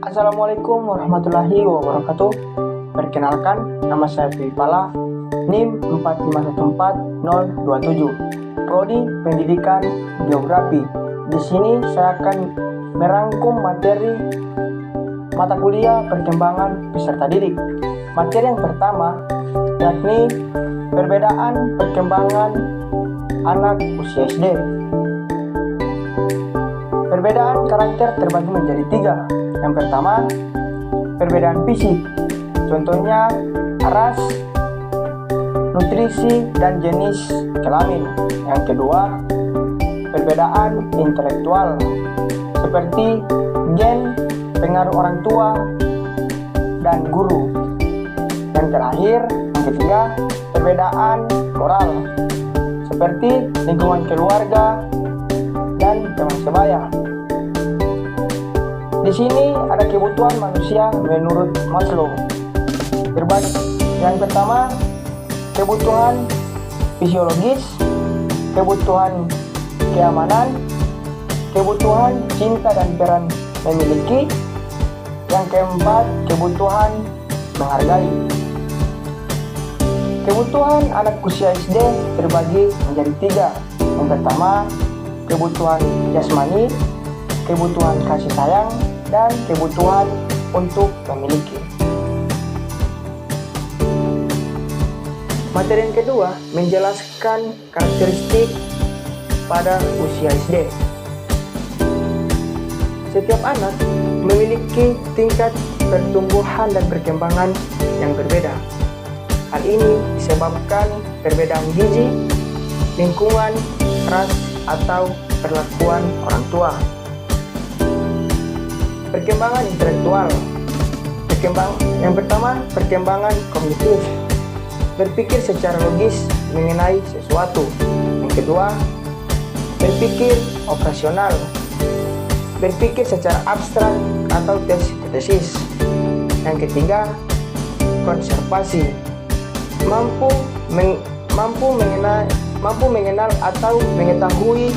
Assalamualaikum warahmatullahi wabarakatuh. Perkenalkan, nama saya Dwi Pala, NIM 4514027, Prodi Pendidikan Geografi. Di sini saya akan merangkum materi mata kuliah perkembangan peserta didik. Materi yang pertama yakni perbedaan perkembangan anak usia SD. Perbedaan karakter terbagi menjadi 3. Yang pertama, perbedaan fisik, contohnya ras, nutrisi, dan jenis kelamin. Yang kedua, perbedaan intelektual, seperti gen, pengaruh orang tua, dan guru. Dan terakhir, yang ketiga, perbedaan moral, seperti lingkungan keluarga dan teman sebaya. Di sini ada kebutuhan manusia menurut Maslow. Yang pertama, kebutuhan fisiologis, kebutuhan keamanan, kebutuhan cinta dan peran memiliki. Yang keempat, kebutuhan menghargai. Kebutuhan anak usia SD terbagi menjadi 3. Yang pertama, kebutuhan jasmani, kebutuhan kasih sayang, dan kebutuhan untuk memiliki. Materi yang kedua menjelaskan karakteristik pada usia SD. Setiap anak memiliki tingkat pertumbuhan dan perkembangan yang berbeda. Hal ini disebabkan perbedaan gizi, lingkungan, ras, atau perlakuan orang tua. Perkembangan intelektual. Yang pertama, perkembangan kognitif, berpikir secara logis mengenai sesuatu. Yang kedua, berpikir operasional, berpikir secara abstrak atau tesis. Yang ketiga, konservasi, mampu mengenal atau mengetahui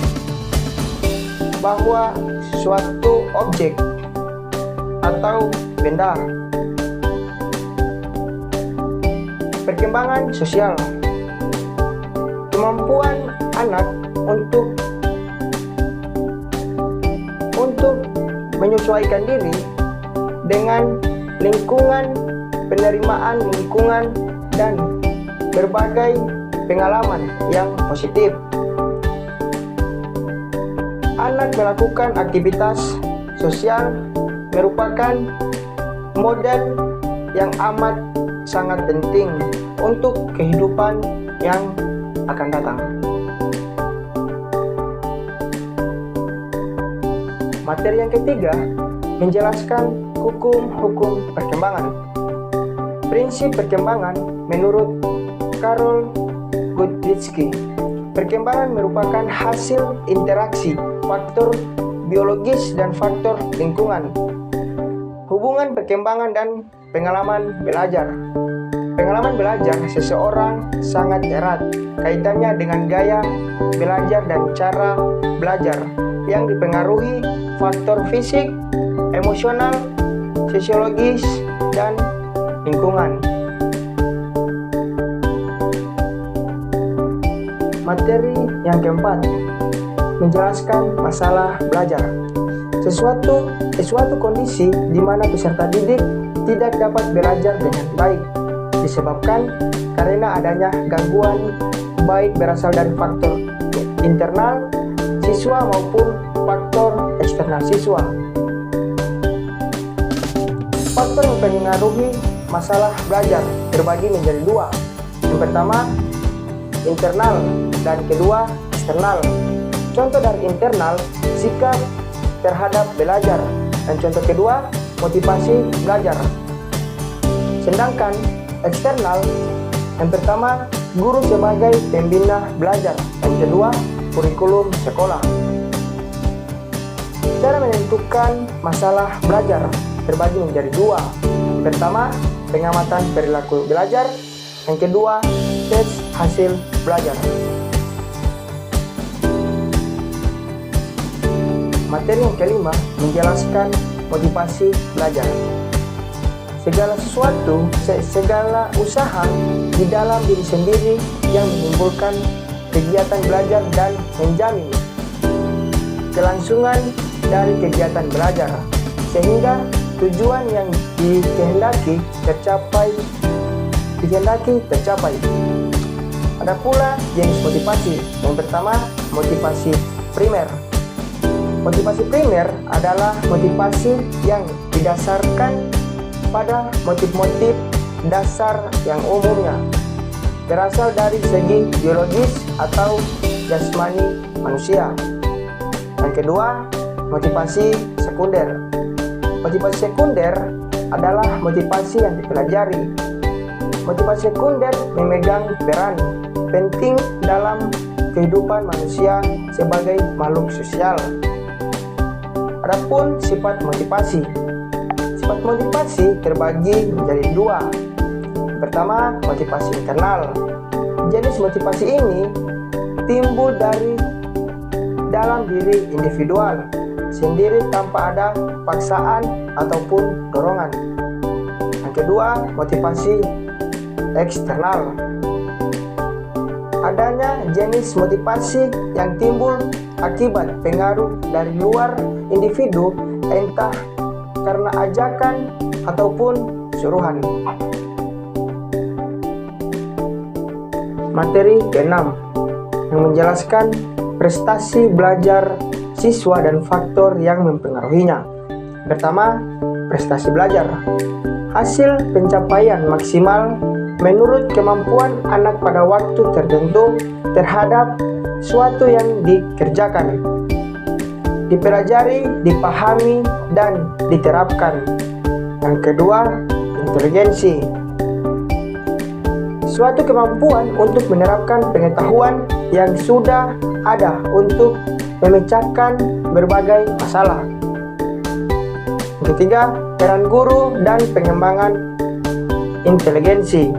bahwa suatu objek atau benda. Perkembangan sosial, kemampuan anak untuk menyesuaikan diri dengan lingkungan, penerimaan lingkungan, dan berbagai pengalaman yang positif. Anak melakukan aktivitas sosial merupakan model yang amat sangat penting untuk kehidupan yang akan datang. Materi yang ketiga menjelaskan hukum perkembangan. Prinsip perkembangan menurut Carol Guttwicki. Perkembangan merupakan hasil interaksi faktor biologis dan faktor lingkungan. Hubungan perkembangan dan pengalaman belajar. Pengalaman belajar seseorang sangat erat kaitannya dengan gaya belajar dan cara belajar yang dipengaruhi faktor fisik, emosional, sosiologis, dan lingkungan. Materi yang keempat menjelaskan masalah belajar. Suatu kondisi di mana peserta didik tidak dapat belajar dengan baik disebabkan karena adanya gangguan baik berasal dari faktor internal siswa maupun faktor eksternal siswa. Faktor yang mempengaruhi masalah belajar terbagi menjadi 2. Yang pertama, internal, dan kedua, eksternal. Contoh dari internal, sikap terhadap belajar, dan contoh kedua, motivasi belajar. Sedangkan eksternal, yang pertama, guru sebagai pembina belajar, dan kedua, kurikulum sekolah. Cara menentukan masalah belajar terbagi menjadi 2. Pertama, pengamatan perilaku belajar, yang kedua, tes hasil belajar. Materi yang kelima menjelaskan motivasi belajar. Segala sesuatu, segala usaha di dalam diri sendiri yang menimbulkan kegiatan belajar dan menjamin kelangsungan dari kegiatan belajar, sehingga tujuan yang dikehendaki tercapai. Ada pula jenis motivasi. Yang pertama, motivasi primer. Motivasi primer adalah motivasi yang didasarkan pada motif-motif dasar yang umumnya berasal dari segi biologis atau jasmani manusia. Yang kedua, motivasi sekunder. Motivasi sekunder adalah motivasi yang dipelajari. Motivasi sekunder memegang peran penting dalam kehidupan manusia sebagai makhluk sosial. Adapun sifat motivasi. Sifat motivasi terbagi menjadi dua. Pertama, motivasi internal. Jenis motivasi ini timbul dari dalam diri individual sendiri tanpa ada paksaan ataupun dorongan. Yang kedua, motivasi eksternal. Adanya jenis motivasi yang timbul akibat pengaruh dari luar individu, entah karena ajakan ataupun suruhan. Materi ke-6 yang menjelaskan prestasi belajar siswa dan faktor yang mempengaruhinya. Pertama, prestasi belajar. Hasil pencapaian maksimal menurut kemampuan anak pada waktu tertentu terhadap suatu yang dikerjakan, dipelajari, dipahami, dan diterapkan. Yang kedua, inteligensi. Suatu kemampuan untuk menerapkan pengetahuan yang sudah ada untuk memecahkan berbagai masalah. Yang ketiga, peran guru dan pengembangan inteligensi.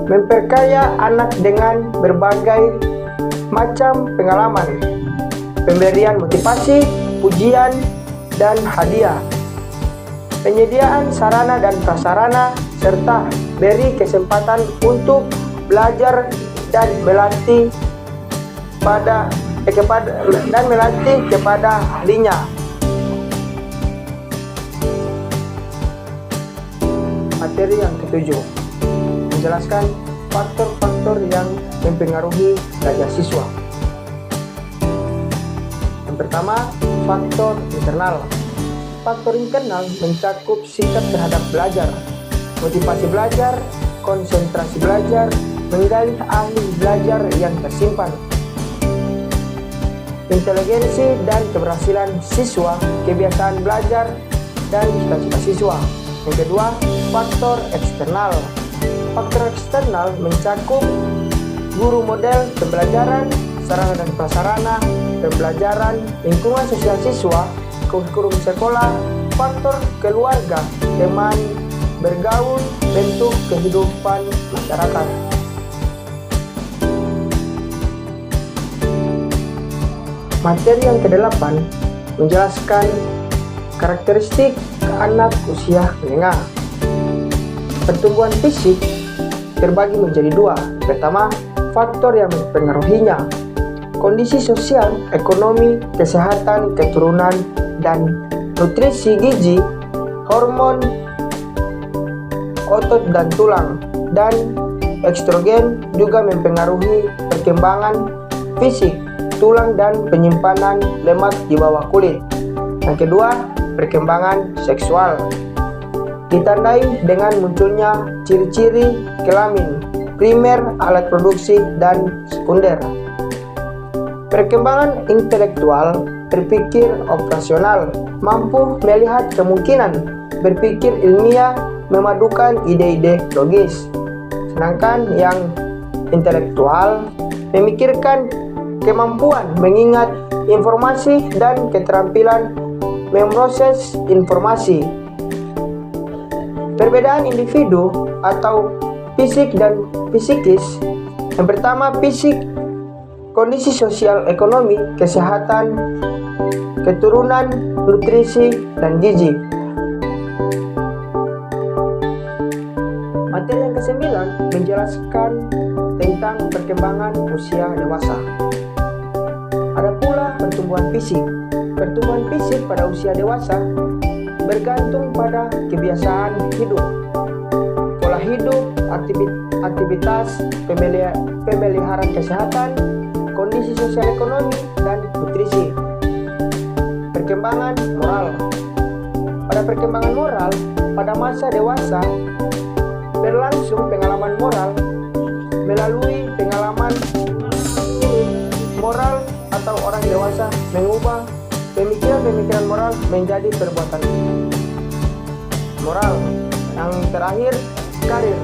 Memperkaya anak dengan berbagai macam pengalaman, pemberian motivasi, pujian, dan hadiah, penyediaan sarana dan prasarana, serta beri kesempatan untuk belajar dan melatih kepada ahlinya. Materi yang ketujuh menjelaskan faktor-faktor yang mempengaruhi belajar siswa. Yang pertama, faktor internal. Faktor internal mencakup sikap terhadap belajar, motivasi belajar, konsentrasi belajar, menggali ahli belajar yang tersimpan, inteligensi dan keberhasilan siswa, kebiasaan belajar, dan cita-cita siswa. Yang kedua, faktor eksternal. Faktor eksternal mencakup guru model pembelajaran, sarana dan prasarana pembelajaran, lingkungan sosial siswa, kurikulum sekolah, faktor keluarga, teman, bergaul, bentuk kehidupan masyarakat. Materi yang ke-8 menjelaskan karakteristik anak usia menengah. Pertumbuhan fisik terbagi menjadi dua. Pertama, faktor yang mempengaruhinya, kondisi sosial, ekonomi, kesehatan, keturunan, dan nutrisi gizi, hormon, otot dan tulang, dan estrogen juga mempengaruhi perkembangan fisik, tulang, dan penyimpanan lemak di bawah kulit. Yang kedua, perkembangan seksual ditandai dengan munculnya ciri-ciri kelamin primer, alat produksi, dan sekunder. Perkembangan intelektual, berpikir operasional, mampu melihat kemungkinan, berpikir ilmiah, memadukan ide-ide logis. Sedangkan yang intelektual memikirkan kemampuan mengingat informasi dan keterampilan memproses informasi. Perbedaan individu atau fisik dan psikis. Yang pertama, fisik, kondisi sosial ekonomi, kesehatan, keturunan, nutrisi, dan gizi. Materi yang ke-9 menjelaskan tentang perkembangan usia dewasa. Ada pula pertumbuhan fisik. Pertumbuhan fisik pada usia dewasa bergantung pada kebiasaan hidup, pola hidup, aktivitas, pemeliharaan kesehatan, kondisi sosial ekonomi, dan nutrisi. Perkembangan moral. Pada perkembangan moral, pada masa dewasa, berlangsung pengalaman moral melalui pengalaman moral atau orang dewasa mengubah pemikiran-pemikiran moral menjadi perbuatan moral. Yang terakhir, karir.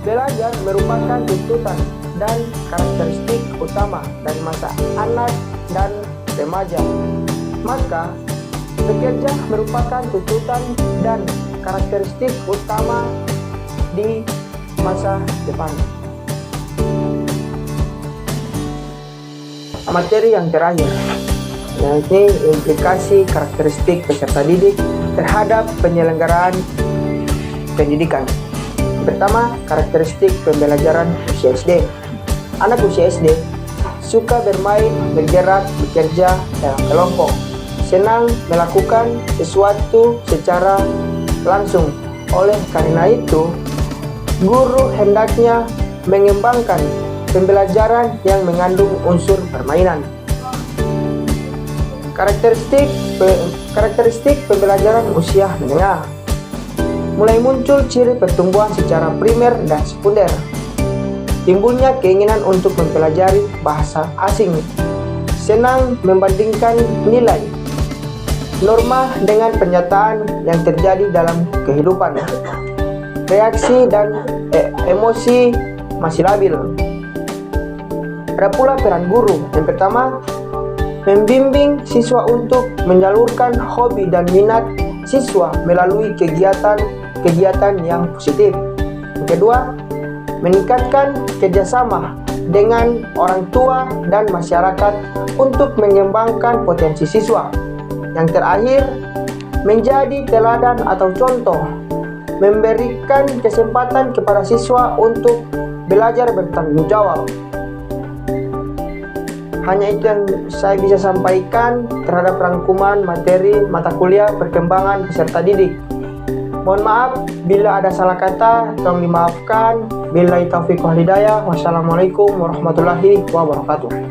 Belajar merupakan tuntutan dan karakteristik utama dari masa anak dan remaja. Maka, bekerja merupakan tuntutan dan karakteristik utama di masa depan. Materi yang terakhir, yaitu implikasi karakteristik peserta didik terhadap penyelenggaraan pendidikan. Pertama, karakteristik pembelajaran usia SD. Anak usia SD suka bermain, bergerak, bekerja dalam kelompok, senang melakukan sesuatu secara langsung. Oleh karena itu, guru hendaknya mengembangkan pembelajaran yang mengandung unsur permainan. Karakteristik pembelajaran usia menengah. Mulai muncul ciri pertumbuhan secara primer dan sekunder. Timbulnya keinginan untuk mempelajari bahasa asing. Senang membandingkan nilai, norma dengan pernyataan yang terjadi dalam kehidupan. Reaksi dan emosi masih labil. Ada pula peran guru. Yang pertama, membimbing siswa untuk menyalurkan hobi dan minat siswa melalui kegiatan yang positif. Yang kedua, meningkatkan kerjasama dengan orang tua dan masyarakat untuk mengembangkan potensi siswa. Yang terakhir, menjadi teladan atau contoh, memberikan kesempatan kepada siswa untuk belajar bertanggung jawab. Hanya itu yang saya bisa sampaikan terhadap rangkuman materi mata kuliah perkembangan peserta didik. Mohon maaf bila ada salah kata, tolong dimaafkan. Billahi taufiq wal hidayah. Wassalamualaikum warahmatullahi wabarakatuh.